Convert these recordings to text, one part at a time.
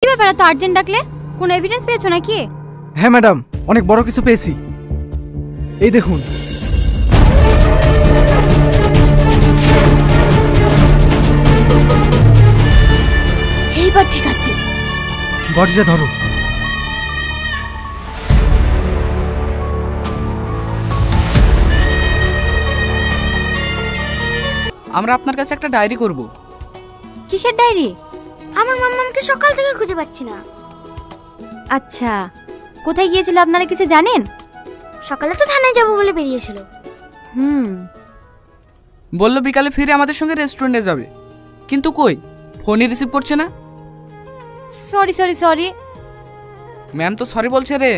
কি ব্যাপার এত আর্জেন্ট ডাকলে? কোনো এভিডেন্স পেয়েছো নাকি? হ্যাঁ ম্যাডাম, অনেক বড় কিছু পেয়েছি। এই দেখুন। এইবার ঠিক আছে, বডিটা ধরো। আমরা আপনার কাছে একটা ডায়েরি করব। কিসের ডায়েরি? আমার মাম্মামকে সকাল থেকে খুঁজে পাচ্ছি না। আচ্ছা, কোথায় গিয়েছিল আপনারা কিছু জানেন? সকালে তো থানায় যাব বলে বেরিয়েছিল। বললো বিকালে ফিরে আমাদের সঙ্গে রেস্টুরেন্টে যাবে, কিন্তু কই ফোনই রিসিভ করছে না। Sorry sorry sorry. ম্যাম তো সরি বলছে রে,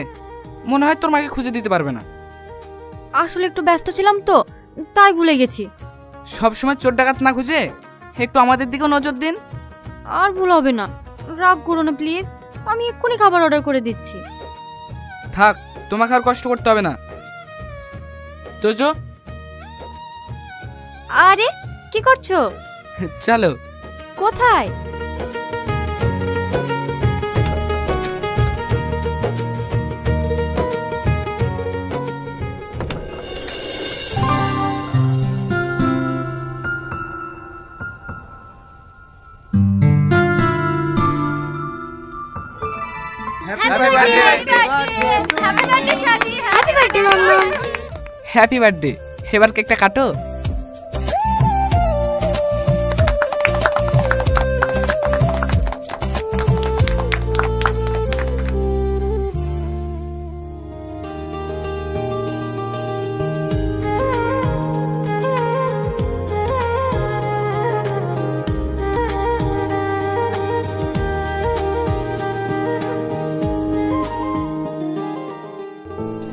মনে হয় তোর মাকে খুঁজে দিতে পারবে না। আসলে একটু ব্যস্ত ছিলাম তো, তাই ভুলে গেছি। সব সময় চোর ডাকাত না খুঁজে একটু আমাদের দিকেও নজর দিন। আর ভুল হবে না, রাগ করো না প্লিজ। আমি এক্ষুনি খাবার অর্ডার করে দিচ্ছি। থাক, তোমাকে আর কষ্ট করতে হবে না। তোজো। আরে কি করছো? চলো। কোথায়? Happy birthday. এবার কেকটা কাটো।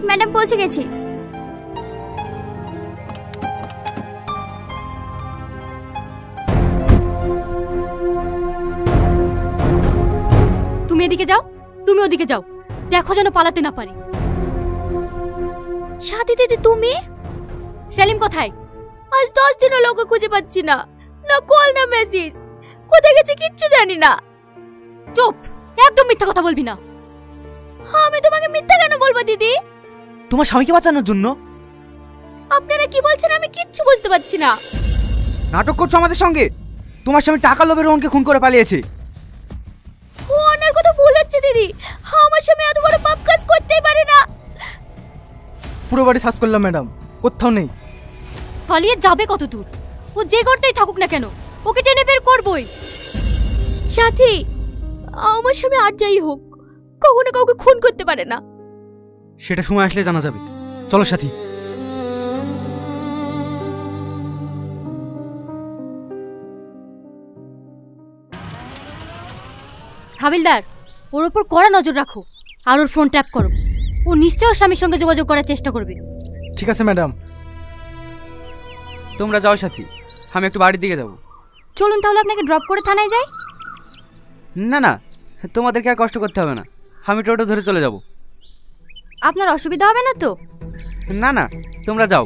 ম্যাডাম পৌঁছে গেছি। তুমি এদিকে যাও, তুমি ওদিকে যাও, দেখো যেন পালাতে না পারি। সাথী দিদি তুমি? সেলিম কোথায়? আজ 10 দিন হলো ওকে খুঁজে পাচ্ছি না, না কল না মেসেজ। কোথায় গেছে কিচ্ছু জানি না। চুপ, একদম মিথ্যা কথা বলবি না। আমি তোমাকে মিথ্যা কেন বলবো দিদি? তোমার স্বামীকে বাঁচানোর জন্য। আপনারা কি বলছেন আমি কিচ্ছু বুঝতে পারছি না। নাটক করছো আমাদের সঙ্গে। তোমার স্বামী টাকা লোভে রোহনকে খুন করে পালিয়েছে। ওনার কথা ভুল হচ্ছে দিদি। আমার স্বামী এত বড় পাপ কাজ করতেই পারে না। পুরো বাড়ি সার্চ করলাম ম্যাডাম, কোথাও নেই। পালিয়ে যাবে কত দূর? ও যে করতেই থাকুক না কেন, ওকে টেনে বের করবই। সাথী, আমার স্বামী আর যাই হোক কখনো কাউকে খুন করতে পারে না। সেটা সময় আসলে জানা যাবে। চলো সাথী। হাবিলদার, ওর উপর কড়া নজর রাখো আর ওর ফোন ট্যাপ করো। ও নিশ্চয় ওর স্বামীর সঙ্গে যোগাযোগ করার চেষ্টা করবে। ঠিক আছে ম্যাডাম। তোমরা যাও সাথী, আমি একটু বাড়ির দিকে যাব। চলুন তাহলে আপনাকে ড্রপ করে থানায় যাই। না না, তোমাদেরকে আর কষ্ট করতে হবে না, আমি টোটো ধরে চলে যাব। আপনার অসুবিধা হবে না তো? না না, তোমরা যাও।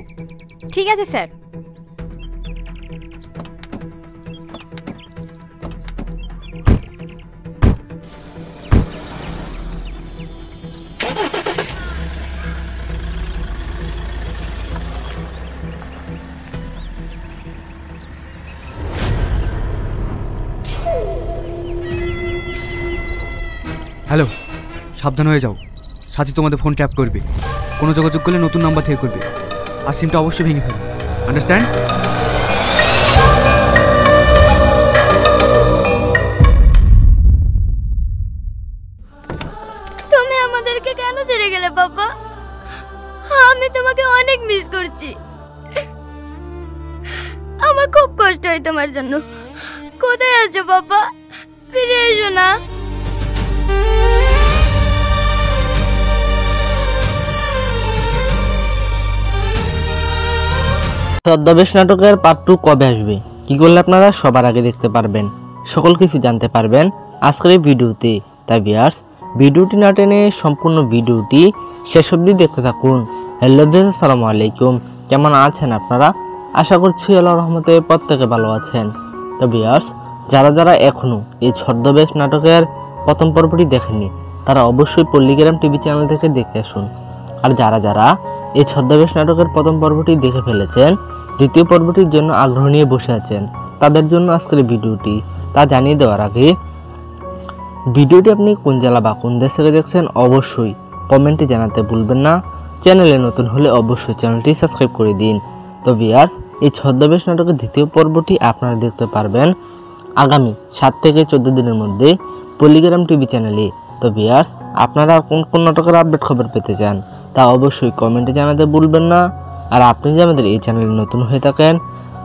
ঠিক আছে স্যার। হ্যালো, সাবধান হয়ে যাও। সাথী তোমাদের ফোন ট্যাপ করবে, কোনো যোগাযোগ করলে নতুন নাম্বার থেকে করবে, আর সিমটা অবশ্যই ভেঙে ফেলবে। আন্ডারস্ট্যান্ড? তুমি আমাদেরকে কেন ছেড়ে গেলে বাবা? আমি তোমাকে অনেক মিস করছি। আমার খুব কষ্ট হয় তোমার জন্য। কোথায় আছো বাবা? ফিরে এসো না। ছদ্মবেশ নাটকের পার্ট 2 কবে আসবে, কি করলে আপনারা সবার আগে দেখতে পারবেন, সকল কিছু জানতে পারবেন আজকের এই ভিডিওতে। তাই ভিউয়ার্স, ভিডিওটি না টেনে সম্পূর্ণ ভিডিওটি শেষ অবধি দেখতে থাকুন। হ্যালো ভিউয়ার্স, আসসালামু আলাইকুম। কেমন আছেন আপনারা? আশা করছি আল্লাহর রহমতে প্রত্যেকে ভালো আছেন। তো ভিউয়ার্স, যারা যারা এখনো এই ছদ্মবেশ নাটকের প্রথম পর্বটি দেখেননি তারা অবশ্যই পল্লীগ্রাম টিভি চ্যানেল থেকে দেখে আসুন। আর যারা যারা এই ছদ্মবেশ নাটকের প্রথম পর্বটি দেখে ফেলেছেন, দ্বিতীয় পর্বটির জন্য আগ্রহ নিয়ে বসে আছেন, তাদের জন্য আজকের ভিডিওটি। তা জানিয়ে দেওয়ার আগে ভিডিওটি আপনি কোন জেলা বা কোন দেশ থেকে দেখছেন অবশ্যই কমেন্টে জানাতে ভুলবেন না। চ্যানেলে নতুন হলে অবশ্যই চ্যানেলটি সাবস্ক্রাইব করে দিন। তো ভিউয়ার্স, এই ছদ্মবেশ নাটকের দ্বিতীয় পর্বটি আপনারা দেখতে পারবেন আগামী 7 থেকে 14 দিনের মধ্যে পল্লীগ্রাম টিভি চ্যানেলে। তো ভিউয়ার্স, আপনারা কোন কোন নাটকের আপডেট খবর পেতে চান তা অবশ্যই কমেন্টে জানাতে ভুলবেন না। আর আপনি যদি আমাদের এই চ্যানেলে নতুন হয়ে থাকেন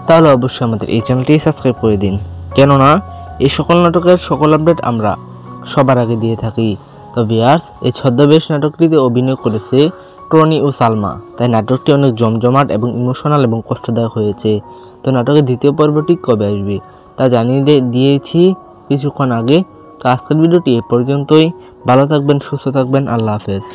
তাহলে অবশ্যই আমাদের এই চ্যানেলটি সাবস্ক্রাইব করে দিন, কেননা এই সকল নাটকের সকল আপডেট আমরা সবার আগে দিয়ে থাকি। তো ভিউয়ার্স, এই ছদ্মবেশ নাটকটিতে অভিনয় করেছে টনি ও সালমা, তাই নাটকটি অনেক জমজমাট এবং ইমোশনাল এবং কষ্টদায়ক হয়েছে। তো নাটকের দ্বিতীয় পর্বটি কবে আসবে তা জানিয়ে দিয়েছি কিছুক্ষণ আগে। তো আজকের ভিডিওটি এ পর্যন্তই। ভালো থাকবেন, সুস্থ থাকবেন, আল্লাহ হাফেজ।